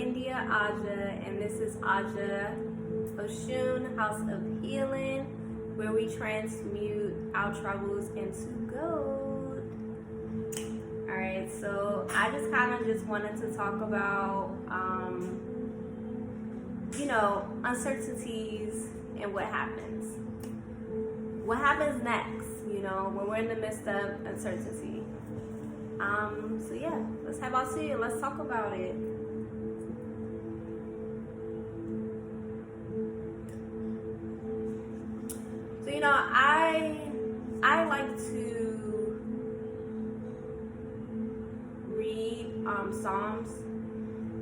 India Aja, and this is Aja Oshun, House of Healing, where we transmute our troubles into gold. Alright, so I just kind of just wanted to talk about, uncertainties and what happens. What happens next, when we're in the midst of uncertainty. So yeah, let's have our tea and let's talk about it. So I like to read Psalms,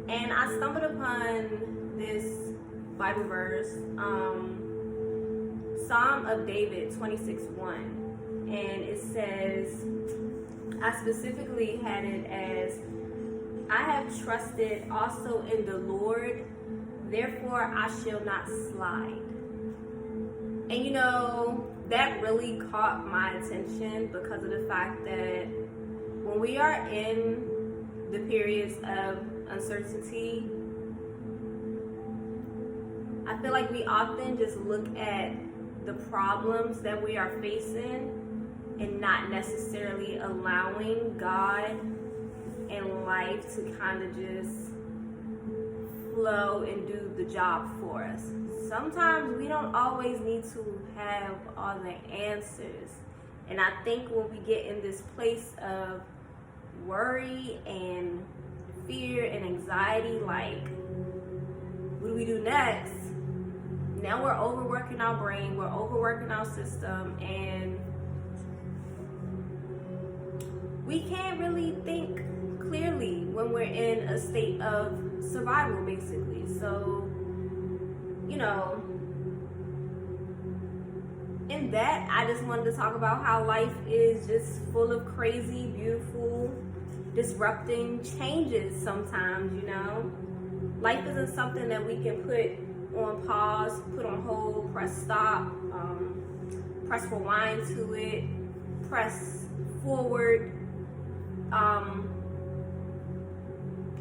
and I stumbled upon this Bible verse, Psalm of David 26:1, and it says, I specifically had it as, I have trusted also in the Lord, therefore I shall not slide. And that really caught my attention because of the fact that when we are in the periods of uncertainty, I feel like we often just look at the problems that we are facing and not necessarily allowing God and life to kind of just flow and do the job for us. Sometimes we don't always need to have all the answers. And I think when we get in this place of worry and fear and anxiety, like, what do we do next? Now we're overworking our brain, we're overworking our system, and we can't really think clearly when we're in a state of survival, basically. So, in that, I just wanted to talk about how life is just full of crazy, beautiful, disrupting changes sometimes, Life isn't something that we can put on pause, put on hold, press stop, press rewind to it, press forward.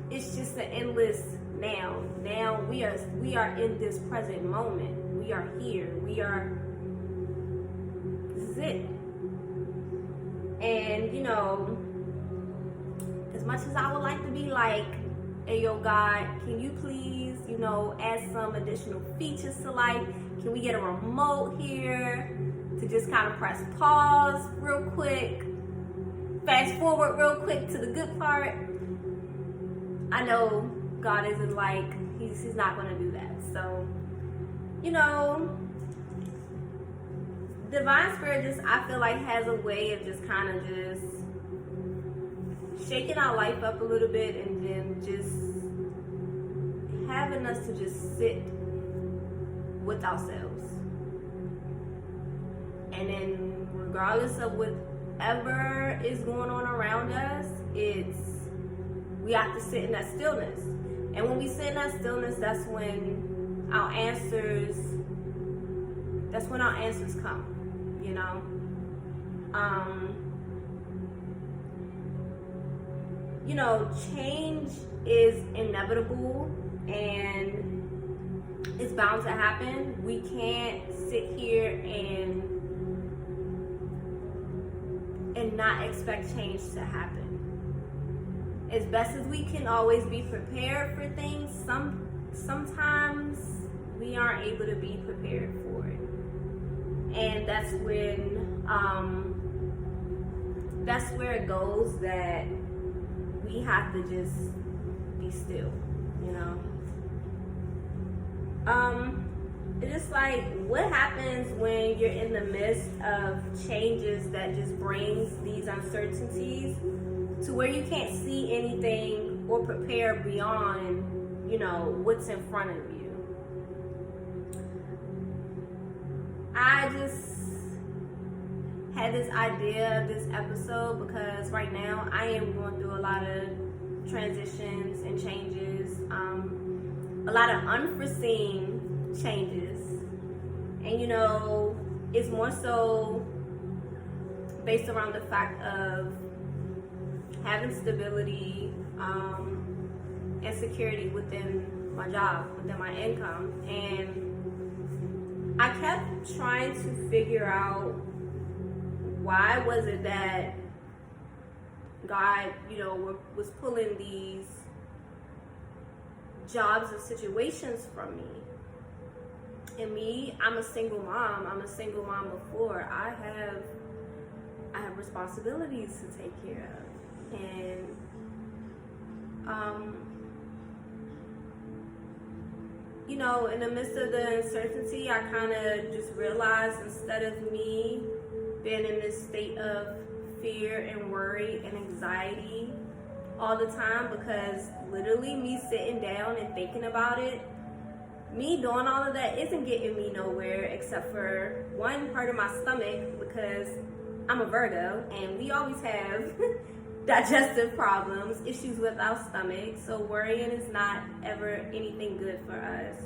It's just an endless now. Now we are in this present moment. We are here. This is it. And as much as I would like to be like, hey yo God, can you please, add some additional features to life? Can we get a remote here to just kind of press pause real quick? Fast forward real quick to the good part. I know God isn't like, he's not going to do that. So, Divine Spirit just, I feel like, has a way of just kind of just shaking our life up a little bit and then just having us to just sit with ourselves. And then regardless of whatever is going on around us, we have to sit in that stillness. And when we sit in that stillness, that's when our answers come, change is inevitable and it's bound to happen. We can't sit here and not expect change to happen. As best as we can always be prepared for things, sometimes we aren't able to be prepared for it. And that's where it goes that we have to just be still, It's just like, what happens when you're in the midst of changes that just brings these uncertainties to where you can't see anything or prepare beyond, what's in front of you? I just had this idea of this episode because right now I am going through a lot of transitions and changes, a lot of unforeseen changes, and it's more so based around the fact of having stability, insecurity within my job, within my income. And I kept trying to figure out, why was it that God, was pulling these jobs and situations from me. And me, I'm a single mom. I'm a single mom before. I have responsibilities to take care of. And in the midst of the uncertainty, I kind of just realized, instead of me being in this state of fear and worry and anxiety all the time, because literally me sitting down and thinking about it, me doing all of that isn't getting me nowhere, except for one part of my stomach, because I'm a Virgo and we always have digestive problems, issues with our stomach. So worrying is not ever anything good for us.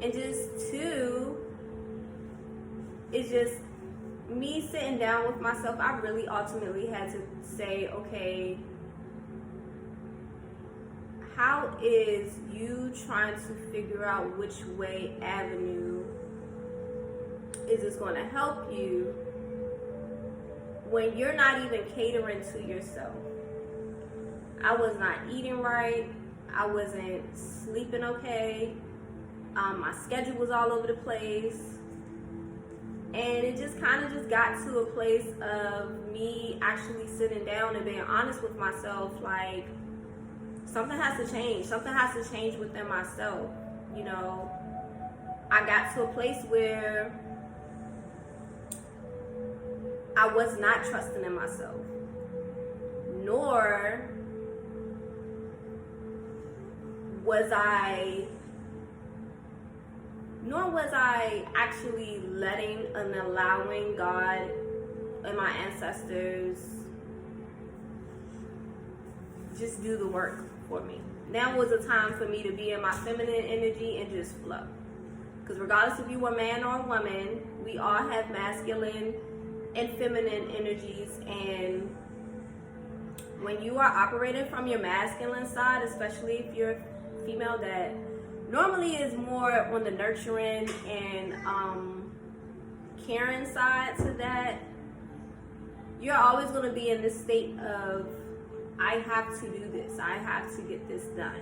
And just two, it's just me sitting down with myself. I really ultimately had to say, okay, how is you trying to figure out which avenue is this going to help you when you're not even catering to yourself? I was not eating right. I wasn't sleeping okay. My schedule was all over the place. And it just kind of just got to a place of me actually sitting down and being honest with myself, like, something has to change. Something has to change within myself. I got to a place where I was not trusting in myself, nor was I actually letting and allowing God and my ancestors just do the work for me. Now was a time for me to be in my feminine energy and just flow. Because regardless if you are a man or a woman, we all have masculine and feminine energies. And when you are operating from your masculine side, especially if you're a female that normally is more on the nurturing and caring side to that, you're always going to be in this state of, I have to do this. I have to get this done.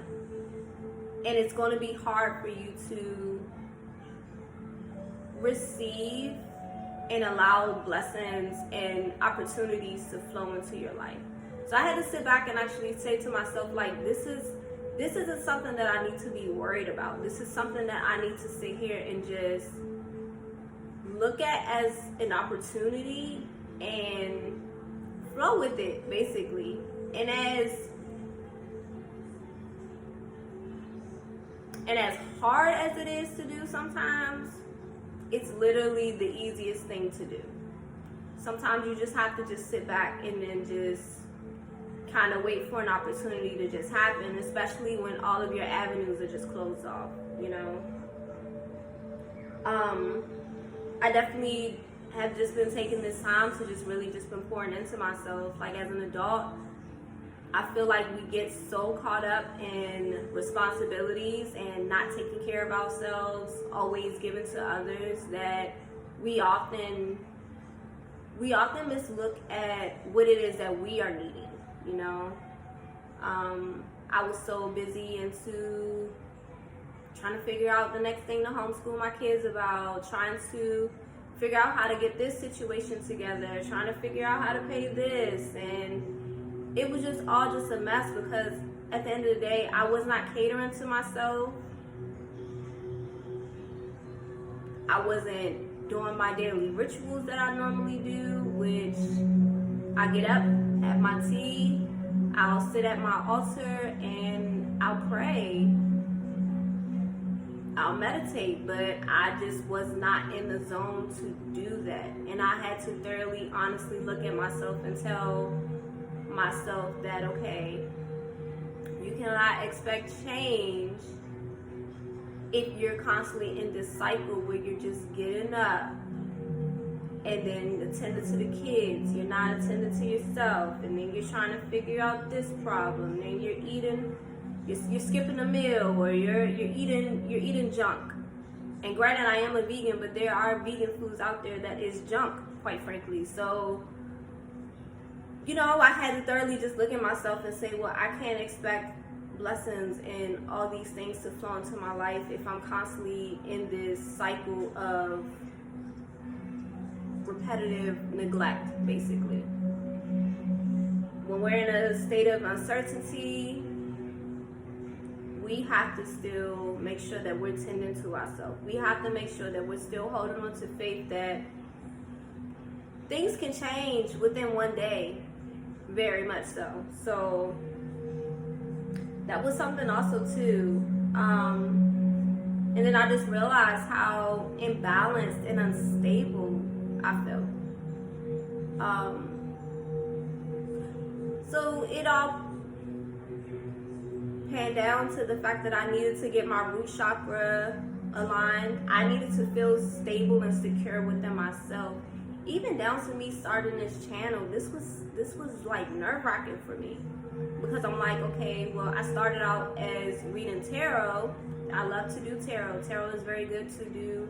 And it's going to be hard for you to receive and allow blessings and opportunities to flow into your life. So I had to sit back and actually say to myself, like, this isn't something that I need to be worried about. This is something that I need to sit here and just look at as an opportunity and flow with it, basically. And as hard as it is to do sometimes, it's literally the easiest thing to do. Sometimes you just have to just sit back and then just kind of wait for an opportunity to just happen, especially when all of your avenues are just closed off, I definitely have just been taking this time to just really just been pouring into myself. Like, as an adult, I feel like we get so caught up in responsibilities and not taking care of ourselves, always giving to others, that we often mislook at what it is that we are needing, I was so busy into trying to figure out the next thing to homeschool my kids about, trying to figure out how to get this situation together, trying to figure out how to pay this, and it was just all just a mess, because at the end of the day, I was not catering to myself. I wasn't doing my daily rituals that I normally do, which I get up, have my tea, I'll sit at my altar and I'll pray, I'll meditate, but I just was not in the zone to do that. And I had to thoroughly, honestly look at myself and tell myself that, okay, you cannot expect change if you're constantly in this cycle where you're just getting up and then attending to the kids, you're not attending to yourself, and then you're trying to figure out this problem, then you're eating you're skipping a meal, or you're eating junk. And granted, I am a vegan, but there are vegan foods out there that is junk, quite frankly. So, I had to thoroughly just look at myself and say, well, I can't expect blessings and all these things to flow into my life if I'm constantly in this cycle of repetitive neglect, basically. When we're in a state of uncertainty, we have to still make sure that we're tending to ourselves. We have to make sure that we're still holding on to faith that things can change within one day, very much so. So that was something also too. And then I just realized how imbalanced and unstable I felt. So it all panned down to the fact that I needed to get my root chakra aligned. I needed to feel stable and secure within myself. Even down to me starting this channel, this was like nerve-wracking for me, because I'm like, okay, well, I started out as reading tarot. I love to do tarot. Tarot is very good to do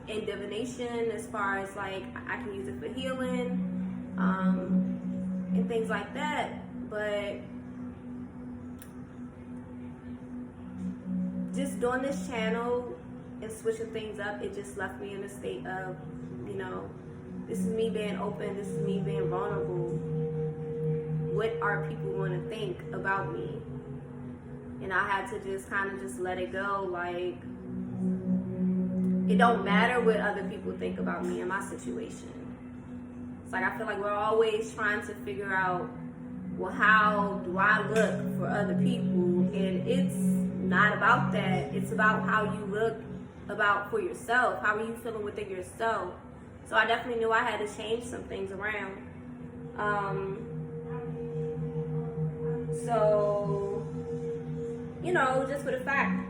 in divination, as far as like I can use it for healing, and things like that. But just doing this channel and switching things up, it just left me in a state of, this is me being open, this is me being vulnerable. What are people going to think about me? And I had to just kind of just let it go. Like, it don't matter what other people think about me in my situation. It's like, I feel like we're always trying to figure out, well, how do I look for other people? And it's not about that. It's about how you look for yourself. How are you feeling within yourself? So I definitely knew I had to change some things around. So, just for the fact,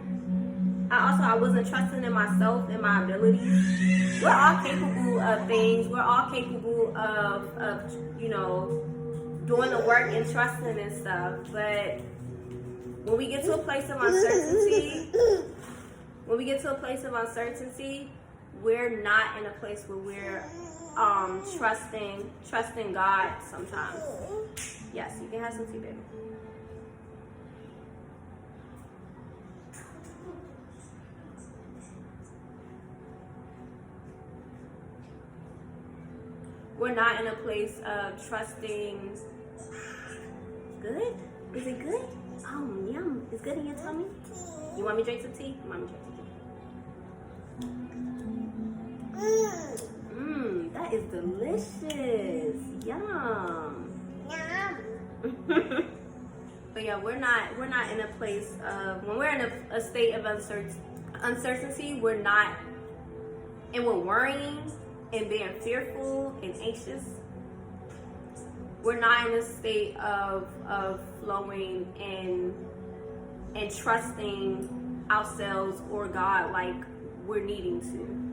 I wasn't trusting in myself and my abilities. We're all capable of things. We're all capable of doing the work and trusting and stuff. But when we get to a place of uncertainty, we're not in a place where we're trusting God sometimes. Yes, you can have some tea, baby. We're not in a place of trusting. Good? Is it good? Oh, yum. It's good in your tummy? You want me to drink some tea? You want me to drink some tea? That is delicious. Yum. But yeah, we're not in a place of, when we're in a state of uncertainty, we're not, and we're worrying and being fearful and anxious. We're not in a state of flowing and trusting ourselves or God like we're needing to.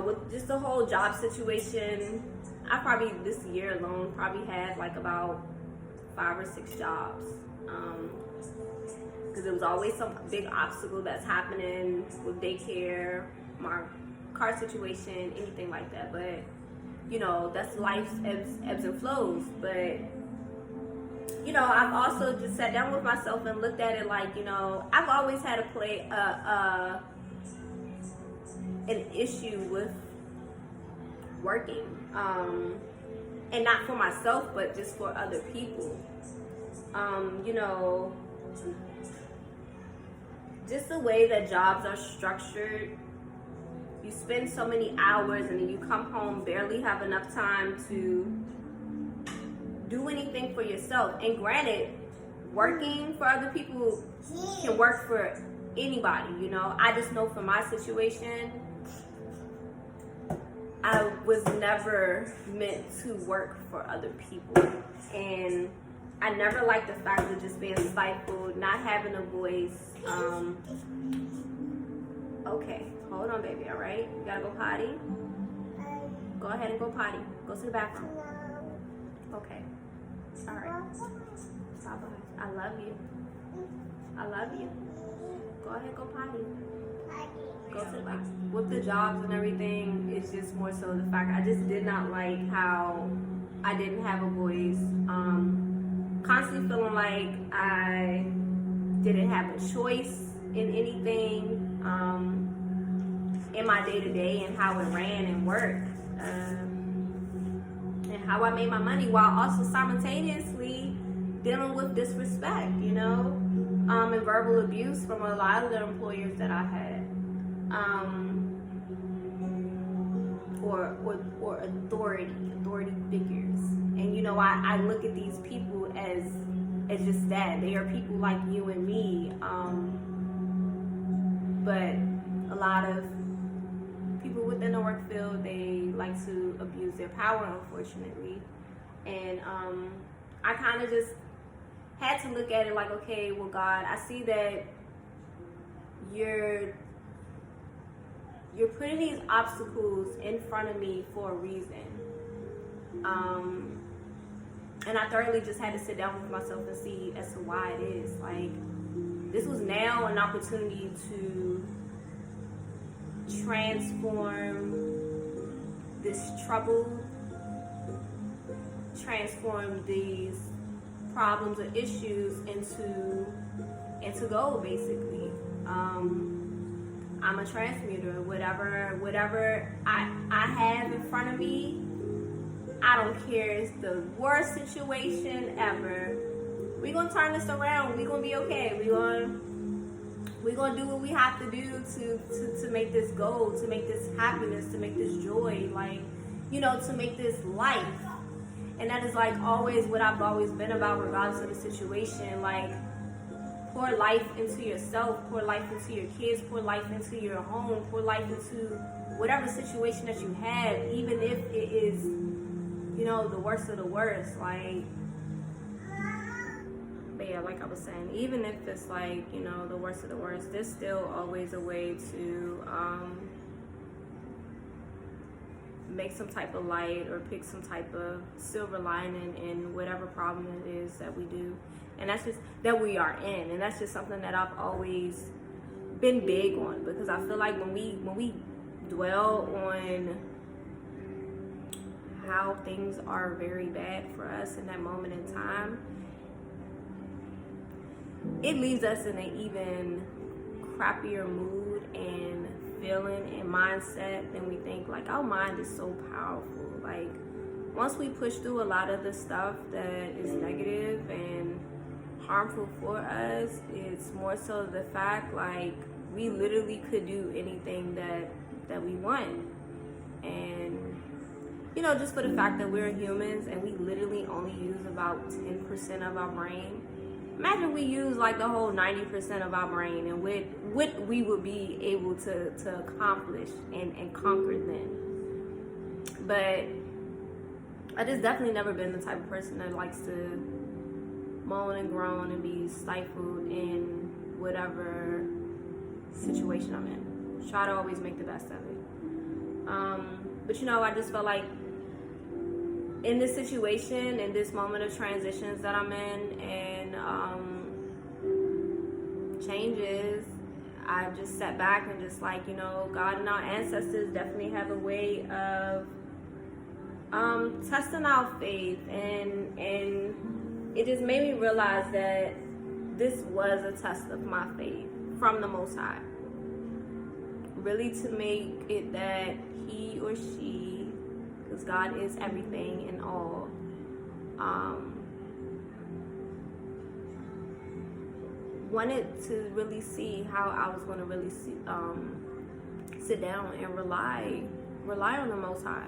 With just the whole job situation, I probably this year alone probably had like about 5 or 6 jobs. Because there was always some big obstacle that's happening with daycare, my car situation, anything like that. But that's life's ebbs and flows. But I've also just sat down with myself and looked at it like, I've always had an issue with working, and not for myself, but just for other people. Just the way that jobs are structured, you spend so many hours and then you come home, barely have enough time to do anything for yourself. And granted, working for other people can work for anybody, I just know for my situation, I was never meant to work for other people. And I never liked the fact of just being stifled, not having a voice. Okay, hold on, baby, all right? You gotta go potty? Go ahead and go potty. Go to the bathroom. Okay. All right. Bye-bye. I love you. I love you. Go ahead, go potty. Go to, like, with the jobs and everything, it's just more so the fact I just did not like how I didn't have a voice. Constantly feeling like I didn't have a choice in anything, in my day-to-day and how it ran and worked, and how I made my money, while also simultaneously dealing with disrespect, and verbal abuse from a lot of the employers that I had, or authority figures. And I look at these people as just that. They are people like you and me, but a lot of people within the work field, they like to abuse their power, unfortunately. And I kind of just had to look at it like, okay, well, God, I see that you're putting these obstacles in front of me for a reason. And I thoroughly just had to sit down with myself and see as to why it is. Like, this was now an opportunity to transform this trouble, transform these problems or issues into gold, basically. I'm a transmuter. Whatever I have in front of me, I don't care. It's the worst situation ever. We're gonna turn this around. We're gonna be okay. We're gonna do what we have to do to make this gold, to make this happiness, to make this joy, to make this life. And that is like always what I've always been about, regardless of the situation. Like, pour life into yourself, pour life into your kids, pour life into your home, pour life into whatever situation that you have, even if it is, the worst of the worst. Like, but yeah, like I was saying, even if it's like, the worst of the worst, there's still always a way to make some type of light or pick some type of silver lining in whatever problem it is that we do. And that's just that we are in. And that's just something that I've always been big on, because I feel like when we dwell on how things are very bad for us in that moment in time, it leaves us in an even crappier mood and feeling and mindset than we think. Like, our mind is so powerful. Like, once we push through a lot of the stuff that is negative and harmful for us, it's more so the fact, like, we literally could do anything that we want. And just for the fact that we're humans and we literally only use about 10% of our brain. Imagine we use like the whole 90% of our brain, and what we would be able to accomplish and conquer then. But I just definitely never been the type of person that likes to moan and groan and be stifled in whatever situation I'm in. Try to always make the best of it. But I just felt like in this situation, in this moment of transitions that I'm in, and changes, I just sat back and just like, God and our ancestors definitely have a way of testing our faith, and it just made me realize that this was a test of my faith from the Most High. Really to make it that he or she, because God is everything and all, wanted to really see how I was going to really sit down and rely on the Most High,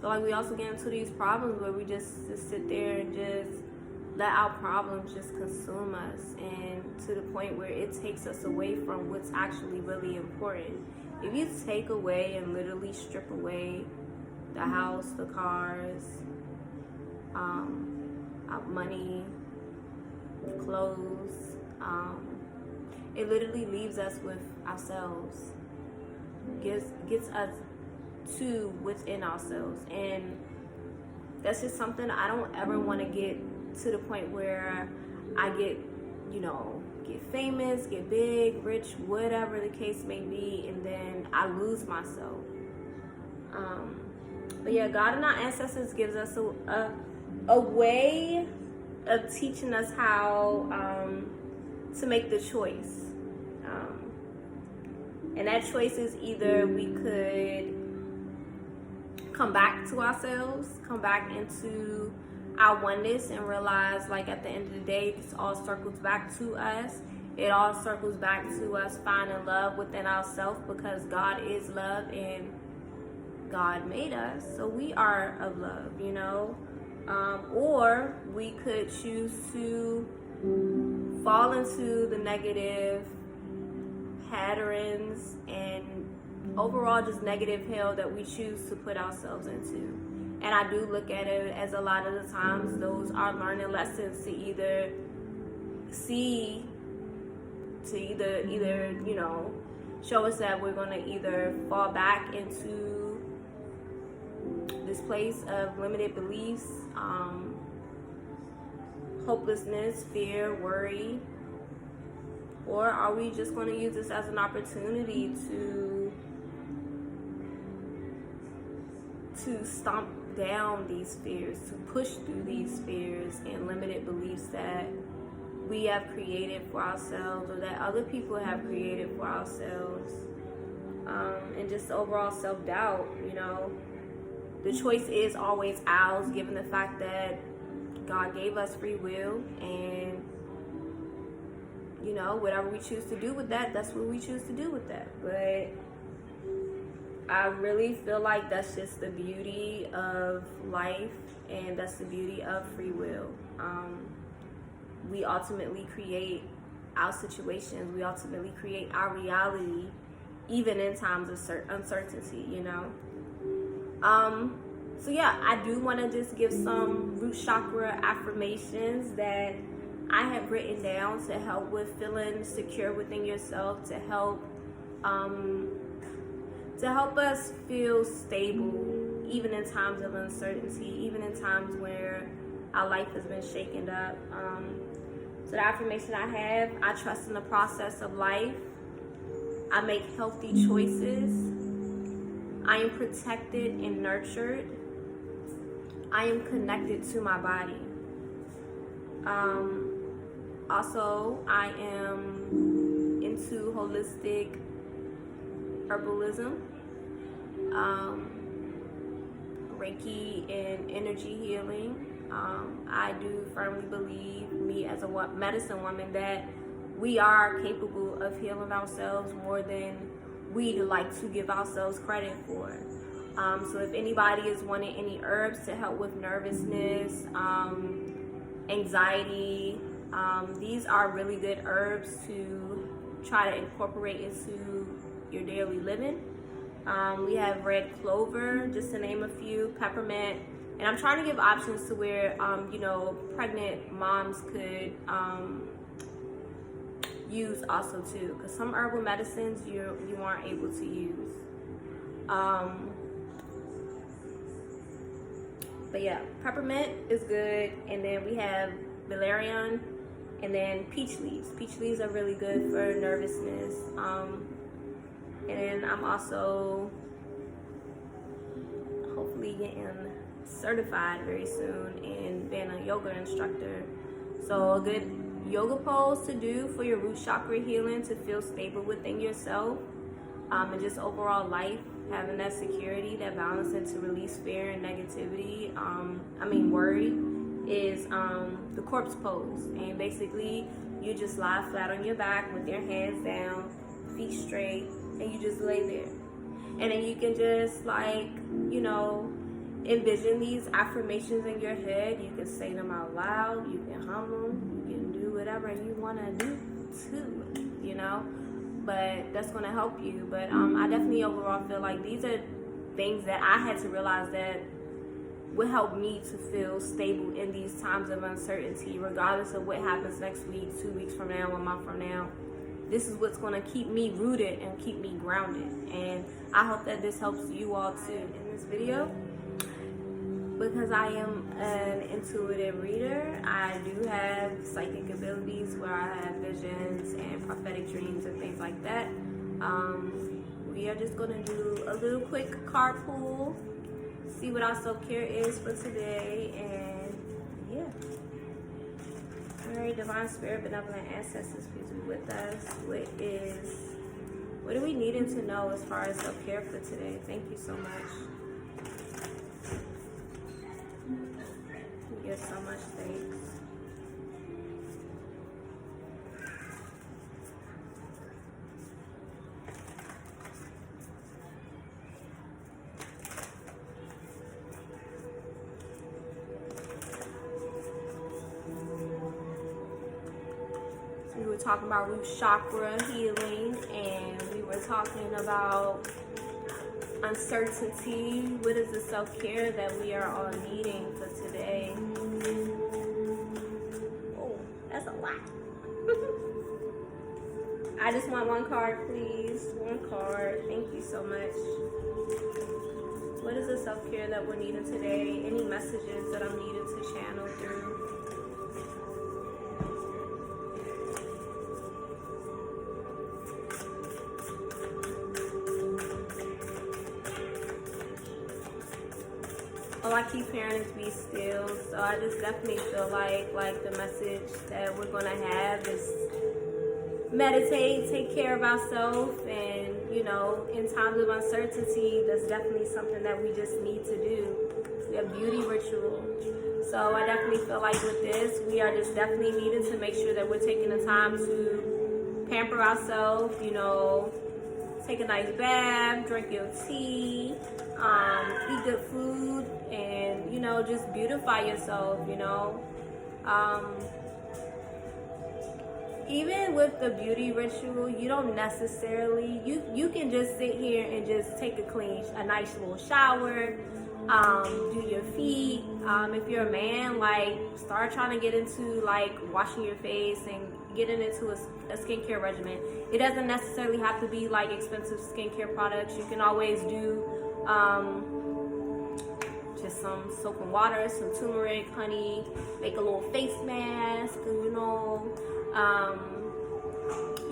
So like, we also get into these problems where we just sit there and just let our problems just consume us, and to the point where it takes us away from what's actually really important. If you take away and literally strip away the house, the cars, our money, clothes, it literally leaves us with ourselves, gets us to within ourselves. And that's just something I don't ever want to get to the point where I get, you know, get famous, get big, rich, whatever the case may be, and then I lose myself. But yeah, God and our ancestors gives us a way of teaching us how to make the choice. And that choice is either we could come back to ourselves, come back into our oneness, and realize, like, at the end of the day, this all circles back to us. It all circles back to us finding love within ourselves, because God is love and God made us, so we are of love, you know. Or we could choose to fall into the negative patterns and overall just negative hell that we choose to put ourselves into. And I do look at it as a lot of the times those are learning lessons to either you know, show us that we're going to either fall back into this place of limited beliefs, hopelessness, fear, worry, or are we just going to use this as an opportunity to stomp down these fears, to push through these fears and limited beliefs that we have created for ourselves, or that other people have created for ourselves, and just overall self-doubt. You know, the choice is always ours, given the fact that God gave us free will, and you know, whatever we choose to do with that, that's what we choose to do with that. But I really feel like that's just the beauty of life, and that's the beauty of free will. We ultimately create our situations. We ultimately create our reality, even in times of uncertainty, you know. So yeah, I do want to just give some root chakra affirmations that I have written down to help with feeling secure within yourself, to help us feel stable, even in times of uncertainty, even in times where our life has been shaken up. So the affirmation I have: I trust in the process of life. I make healthy choices. I am protected and nurtured. I am connected to my body. Also, I am into holistic herbalism, Reiki, and energy healing. I do firmly believe, me as a medicine woman, that we are capable of healing ourselves more than we like to give ourselves credit for. So if anybody is wanting any herbs to help with nervousness, anxiety, these are really good herbs to try to incorporate into your daily living. We have red clover, just to name a few, peppermint, and I'm trying to give options to where you know, pregnant moms could use also too, because some herbal medicines you aren't able to use. But yeah, peppermint is good, and then we have valerian, and then peach leaves. Peach leaves are really good for nervousness. And then I'm also hopefully getting certified very soon in being a yoga instructor. So a good yoga pose to do for your root chakra healing, to feel stable within yourself, and just overall life, having that security, that balance, and to release fear and negativity, worry, is the corpse pose. And basically you just lie flat on your back with your hands down, feet straight, and you just lay there. And then you can just, like, you know, envision these affirmations in your head. You can say them out loud, you can hum them, you can do whatever you want to do too, you know. But that's going to help you. But I definitely overall feel like these are things that I had to realize that would help me to feel stable in these times of uncertainty, regardless of what happens next week, 2 weeks from now, 1 month from now. This is what's going to keep me rooted and keep me grounded. And I hope that this helps you all too. In this video, because I am an intuitive reader, I do have psychic abilities where I have visions and prophetic dreams and things like that. We are just going to do a little quick card pull, see what our self-care is for today, and yeah. Alright, Divine Spirit, Benevolent Ancestors, please be with us. What are we needing to know as far as self-care for today? Thank you so much. We give so much thanks. We were talking about root chakra healing, and we were talking about uncertainty. What is the self-care that we are all needing for today? Oh, that's a lot. I just want one card, please. One card. Thank you so much. What is the self-care that we're needing today? Any messages that I'm needing to channel through? Oh, I keep hearing is be still, so I just definitely feel like the message that we're gonna have is meditate, take care of ourselves, and you know, in times of uncertainty, that's definitely something that we just need to do. We have beauty ritual. So I definitely feel like with this, we are just definitely needing to make sure that we're taking the time to pamper ourselves, you know, take a nice bath, drink your tea, eat good food, and you know, just beautify yourself, you know. Even with the beauty ritual, you don't necessarily, you can just sit here and just take a nice little shower, do your feet. If you're a man, like start trying to get into like washing your face and getting into a skincare regimen. It doesn't necessarily have to be like expensive skincare products. You can always do just some soap and water, some turmeric, honey, make a little face mask, you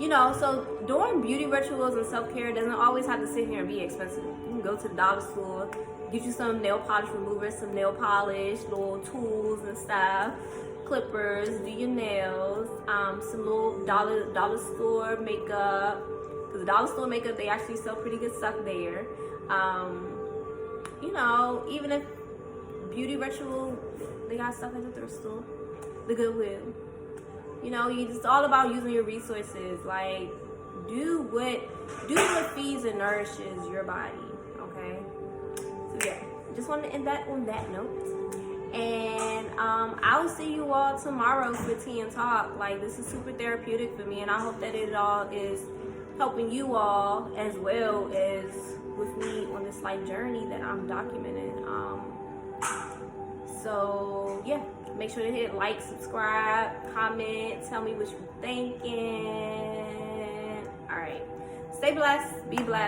know, so doing beauty rituals and self-care doesn't always have to sit here and be expensive. You can go to the dollar store, get you some nail polish removers, some nail polish, little tools and stuff, clippers, do your nails, some little dollar store makeup, because the dollar store makeup, they actually sell pretty good stuff there. You know, even if beauty ritual, they got stuff at the thrift store, the Goodwill. You know, it's all about using your resources. Like, do what feeds and nourishes your body. Okay. So yeah, just want to end that on that note. And I'll see you all tomorrow for Tea and Talk. Like, this is super therapeutic for me, and I hope that it all is helping you all as well as with me on this life journey that I'm documenting. So yeah, make sure to hit like, subscribe, comment, tell me what you're thinking. All right, stay blessed, be blessed.